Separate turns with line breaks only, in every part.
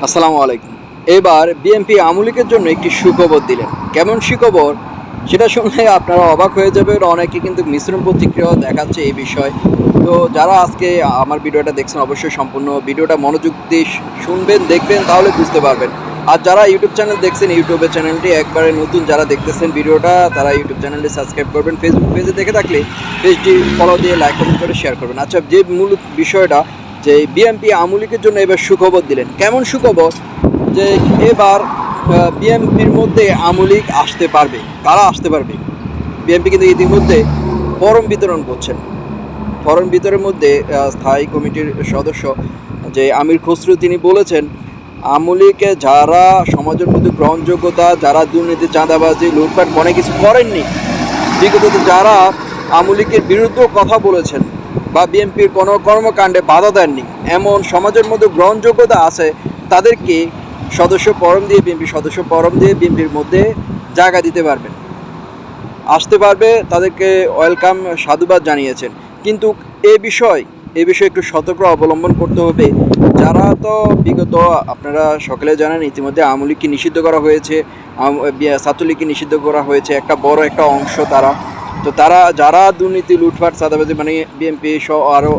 আসসালামু আলাইকুম। এবার বিএনপি আওয়ামী লীগের জন্য একটি সুখবর দিলেন। কেমন সুখবর? সেটা শুনলে আপনারা অবাক হয়ে যাবেন। অনেকে কিন্তু মিশ্র প্রতিক্রিয়াও দেখাচ্ছে এই বিষয়ে। তো যারা আজকে আমার ভিডিওটা দেখছেন অবশ্যই সম্পূর্ণ ভিডিওটা মনোযোগ দিয়ে শুনবেন, দেখবেন তাহলে বুঝতে পারবেন। আর যারা ইউটিউব চ্যানেল দেখছেন, ইউটিউবের চ্যানেলটি একবারে নতুন যারা দেখতেছেন ভিডিওটা তারা ইউটিউব চ্যানেলটি সাবস্ক্রাইব করবেন। ফেসবুক পেজে দেখে থাকলে পেজটি ফলো দিয়ে লাইক কমেন্ট করে শেয়ার করবেন। আচ্ছা, যে মূল বিষয়টা যে বিএনপি আওয়ামী লীগের জন্য এবার সুখবর দিলেন। কেমন সুখবর? যে এবার বিএনপির মধ্যে আওয়ামী লীগ আসতে পারবে। কারা আসতে পারবে? বিএনপি কিন্তু ইতিমধ্যে ফরম বিতরণ করছেন। ফরম বিতরণের মধ্যে স্থায়ী কমিটির সদস্য যে আমির খসরু তিনি বলেছেন, আওয়ামী লীগে যারা সমাজের মধ্যে গ্রহণযোগ্যতা, যারা দুর্নীতি, চাঁদাবাজি, লুটপাট অনেক কিছু করেননি, বিগত যারা আওয়ামী লীগের বিরুদ্ধেও কথা বলেছেন বা বিএনপির কোনো কর্মকাণ্ডে বাধা দেননি, এমন সমাজের মধ্যে গ্রহণযোগ্যতা আছে, তাদেরকে বিএনপির সদস্য ফরম দিয়ে বিএনপির মধ্যে জায়গা দিতে পারবেন, আসতে পারবে, তাদেরকে ওয়েলকাম সাধুবাদ জানিয়েছেন। কিন্তু এ বিষয়ে একটু সতর্ক অবলম্বন করতে হবে। যারা তো বিগত আপনারা সকলে জানেন ইতিমধ্যে আওয়ামী লীগকে নিষিদ্ধ করা হয়েছে, ছাত্রলীগকে নিষিদ্ধ করা হয়েছে, একটা বড় একটা অংশ তারা। তো তারা যারা দুর্নীতি, লুটপাট, চাঁদাবাজি মানে বিএনপি সহ আরও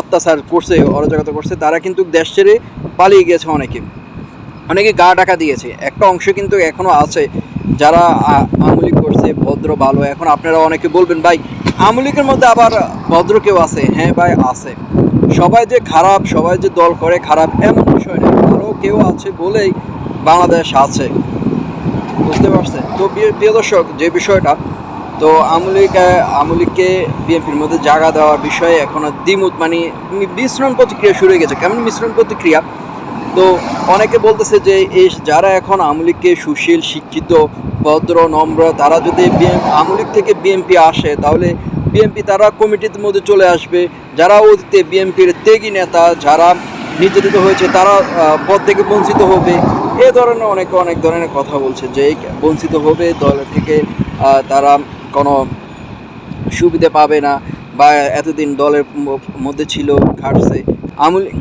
অত্যাচার করছে, অরাজকতা করছে, তারা কিন্তু দেশ ছেড়ে পালিয়ে গেছে। অনেকে গা ঢাকা দিয়েছে। একটা অংশ কিন্তু এখনও আছে যারা আওয়ামী লীগ করছে, ভদ্র ভালো। এখন আপনারা অনেকে বলবেন, ভাই আওয়ামী লীগের মধ্যে আবার ভদ্র কেউ আছে? হ্যাঁ ভাই, আছে। সবাই যে খারাপ, সবাই যে দল করে খারাপ এমন বিষয় নেই, ভালো কেউ আছে বলেই বাংলাদেশ আছে, বুঝতে পারছেন? তো প্রিয় দর্শক, যে বিষয়টা তো আওয়ামী লীগকে বিএনপির মধ্যে জায়গা দেওয়ার বিষয়ে এখনও দ্বিমত মানে মিশ্রণ প্রতিক্রিয়া শুরু হয়ে গেছে। কেমন মিশ্রণ প্রতিক্রিয়া? তো অনেকে বলতেছে যে এই যারা এখন আওয়ামী লীগকে সুশীল, শিক্ষিত, ভদ্র, নম্র, তারা যদি আওয়ামী লীগ থেকে বিএনপি আসে তাহলে বিএনপি তারা কমিটির মধ্যে চলে আসবে। যারা অতীতে বিএনপির ত্যাগী নেতা, যারা নির্যাতিত হয়েছে, তারা পদ থেকে বঞ্চিত হবে। এ ধরনের অনেক ধরনের কথা বলছে যে বঞ্চিত হবে, দল থেকে তারা কোনো সুবিধা পাবে না, বা এতদিন দলের মধ্যে ছিল, খাটছে। আওয়ামী লীগ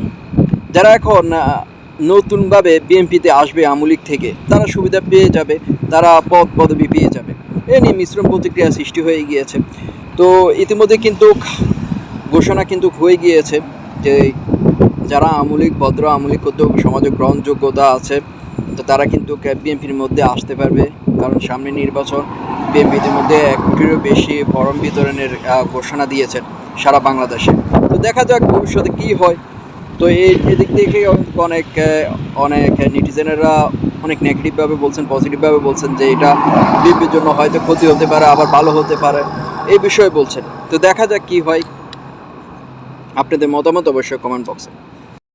যারা এখন নতুনভাবে বিএনপিতে আসবে আওয়ামী লীগ থেকে, তারা সুবিধা পেয়ে যাবে, তারা পদবি পেয়ে যাবে। এ নিয়ে মিশ্রণ প্রতিক্রিয়া সৃষ্টি হয়ে গিয়েছে। তো ইতিমধ্যে কিন্তু ঘোষণা কিন্তু হয়ে গিয়েছে যে যারা আওয়ামী লীগ ভদ্র, আওয়ামী লীগ করতেও সমাজে গ্রহণযোগ্যতা আছে, তো তারা কিন্তু বিএনপির মধ্যে আসতে পারবে। কারণ সামনে নির্বাচন। বিএনপির মধ্যে 1 কোটিরও বেশি ফরম বিতরণের ঘোষণা দিয়েছেন সারা বাংলাদেশে। তো দেখা যাক ভবিষ্যতে কী হয়। তো এদিক থেকে অনেক নেটিজেনেরা অনেক নেগেটিভভাবে বলছেন, পজিটিভভাবে বলছেন যে এটা বিএনপির জন্য হয়তো ক্ষতি হতে পারে, আবার ভালো হতে পারে, এই বিষয়ে বলছেন। তো দেখা যাক কী হয়। আপনাদের মতামত অবশ্যই কমেন্ট বক্সে।